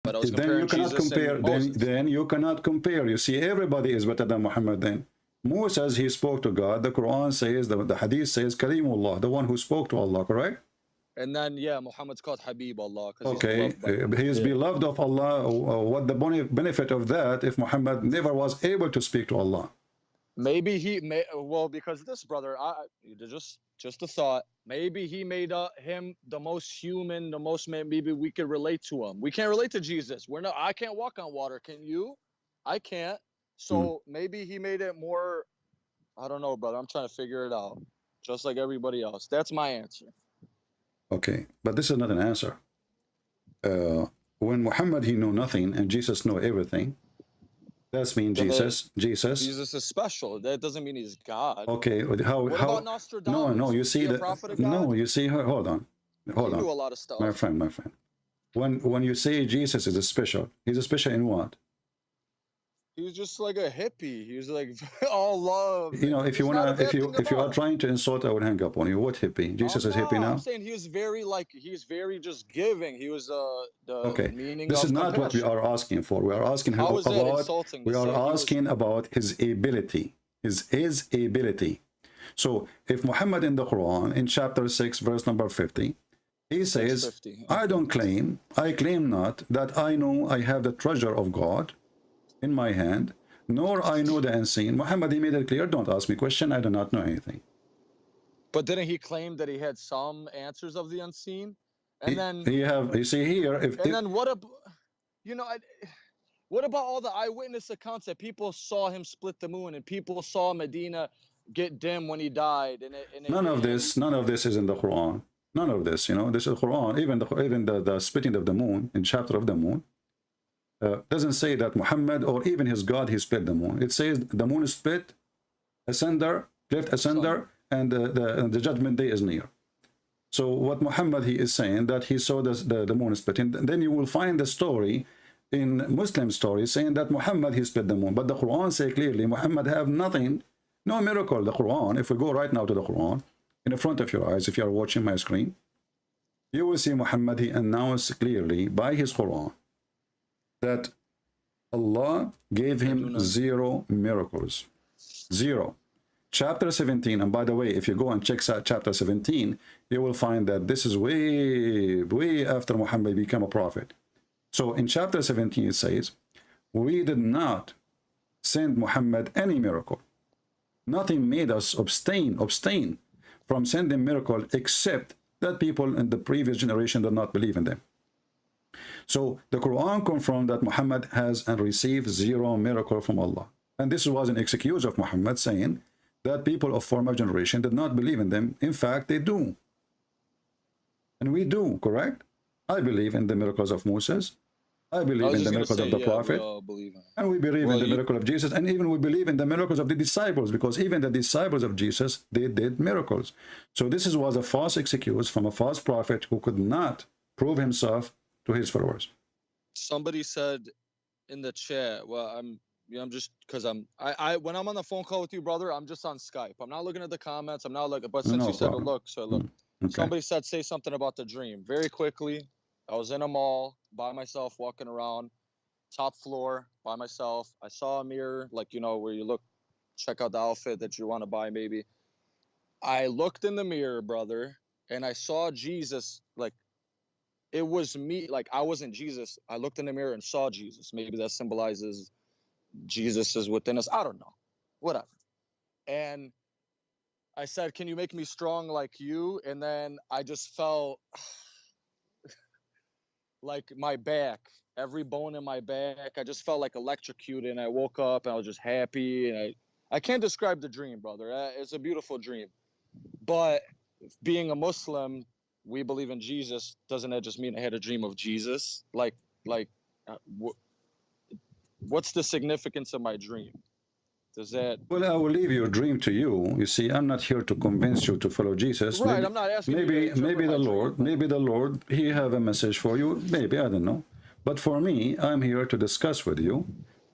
But I was Then you comparing cannot Jesus compare. and Moses. Then you cannot compare. You see, everybody is better than Muhammad. Then Moses, he spoke to God. The Quran says, the Hadith says, Kalimullah, the one who spoke to Allah. Correct? And then, yeah, Muhammad's called Habib Allah because he's Okay, beloved by Allah. he is Yeah. beloved of Allah. What the benefit of that if Muhammad never was able to speak to Allah? Maybe he may, well, because this brother, just a thought. Maybe he made him the most human, the most man. Maybe we could relate to him. We can't relate to Jesus. We're not. I can't walk on water. Can you? I can't. So maybe he made it more. I don't know, brother. I'm trying to figure it out. Just like everybody else. That's my answer. Okay, but this is not an answer. When Muhammad, he knew nothing and Jesus knew everything, that's mean Jesus is special. That doesn't mean he's God. Okay, what about Nostradamus? No, you see that. No, you see, hold on. He knew a lot of stuff. My friend. When you say Jesus is a special, he's a special in what? He was just like a hippie. He was like all love. You know, if you are trying to insult, I would hang up on you. What hippie? Jesus is hippie now? I'm saying he was very just giving. He was okay. Meaning this of is not compassion. what we are asking for. We are asking about his ability. His ability. So if Muhammad in the Quran in chapter 6 verse number 50, he says, 50. I claim not that I know I have the treasure of God in my hand, nor I know the unseen. Muhammad, he made it clear, don't ask me question, I do not know anything. But didn't he claim that he had some answers of the unseen? And then you see here, then what about all the eyewitness accounts that people saw him split the moon and people saw Medina get dim when he died? None of this is in the Quran. None of this, you know, this is the Quran. Even the splitting of the moon in chapter of the moon doesn't say that Muhammad or even his God, he split the moon. It says the moon is split, ascender, cleft ascender, and the judgment day is near. So what Muhammad, he is saying that he saw the moon splitting. Then you will find the story in Muslim stories saying that Muhammad, he split the moon. But the Quran say clearly Muhammad have nothing, no miracle. The Quran, if we go right now to the Quran, in the front of your eyes, if you are watching my screen, you will see Muhammad, he announced clearly by his Quran that Allah gave him 0 miracles. 0. Chapter 17, and by the way, if you go and check chapter 17, you will find that this is way after Muhammad became a prophet. So in chapter 17 it says, we did not send Muhammad any miracle. Nothing made us abstain from sending miracle except that people in the previous generation did not believe in them. So the Quran confirmed that Muhammad has and received 0 miracle from Allah. And this was an excuse of Muhammad saying that people of former generation did not believe in them. In fact, they do. And we do, correct? I believe in the miracles of Moses. I believe in the miracles of the Prophet. And we believe in the miracle of Jesus. And even we believe in the miracles of the disciples, because even the disciples of Jesus, they did miracles. So this was a false excuse from a false prophet who could not prove himself to his followers. Somebody said in the chat, well, I'm just because when I'm on the phone call with you, brother, I'm just on Skype. I'm not looking at the comments. I'm not looking, but since you said to look, so look. Okay. Somebody said, say something about the dream. Very quickly, I was in a mall by myself, walking around, top floor by myself. I saw a mirror, like, you know, where you look, check out the outfit that you want to buy, maybe. I looked in the mirror, brother, and I saw Jesus, like, it was me, like I wasn't Jesus. I looked in the mirror and saw Jesus. Maybe that symbolizes Jesus is within us. I don't know. Whatever. And I said, can you make me strong like you? And then I just felt like my back, every bone in my back, I just felt like electrocuted. And I woke up and I was just happy. And I can't describe the dream, brother. It's a beautiful dream. But being a Muslim, we believe in Jesus. Doesn't that just mean I had a dream of Jesus? What's the significance of my dream? Does that? Well, I will leave your dream to you. You see, I'm not here to convince you to follow Jesus. Right, maybe, I'm not asking. Maybe the Lord, He have a message for you. Maybe, I don't know. But for me, I'm here to discuss with you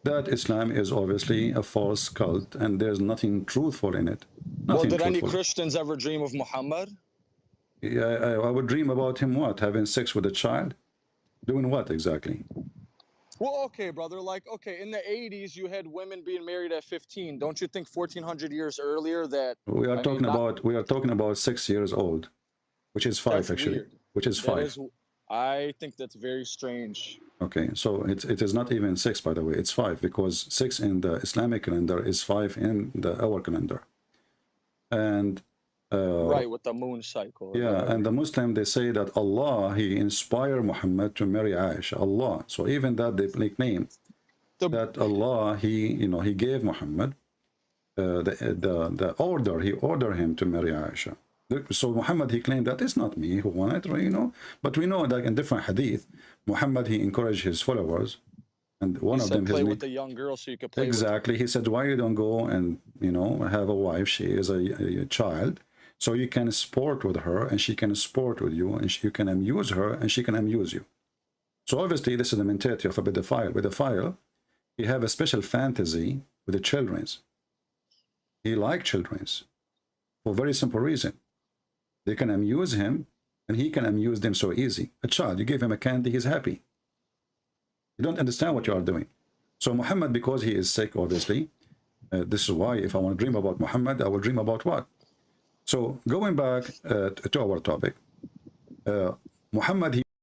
that Islam is obviously a false cult, and there's nothing truthful in it. Well, did any Christians ever dream of Muhammad? Yeah, I would dream about him what? Having sex with a child? Doing what exactly? Well, okay, brother. Like, okay, in the 80s, you had women being married at 15. Don't you think 1400 years earlier that, We are I talking mean, not, about 6 years old, which is 5 that's actually, weird. which is That 5. is, I think that's very strange. Okay, so it is not even 6, by the way. It's 5, because 6 in the Islamic calendar is 5 in our calendar. And Right, with the moon cycle. yeah, Right. and the Muslim, they say that Allah, he inspired Muhammad to marry Aisha. Allah. So even that they claim that Allah, he gave Muhammad the order. He ordered him to marry Aisha. So Muhammad, he claimed that it's not me who wanted, but we know that in different hadith, Muhammad, he encouraged his followers, and one of them play with the young girl so you could play exactly. He said, why you don't go and have a wife? She is a child, so you can sport with her, and she can sport with you, and you can amuse her, and she can amuse you. So obviously, this is the mentality of a pedophile. Pedophile, he have a special fantasy with the children's. He like children's for a very simple reason. They can amuse him, and he can amuse them so easy. A child, you give him a candy, he's happy. You don't understand what you are doing. So Muhammad, because he is sick, obviously, this is why if I want to dream about Muhammad, I will dream about what? So going back to our topic, Muhammad, he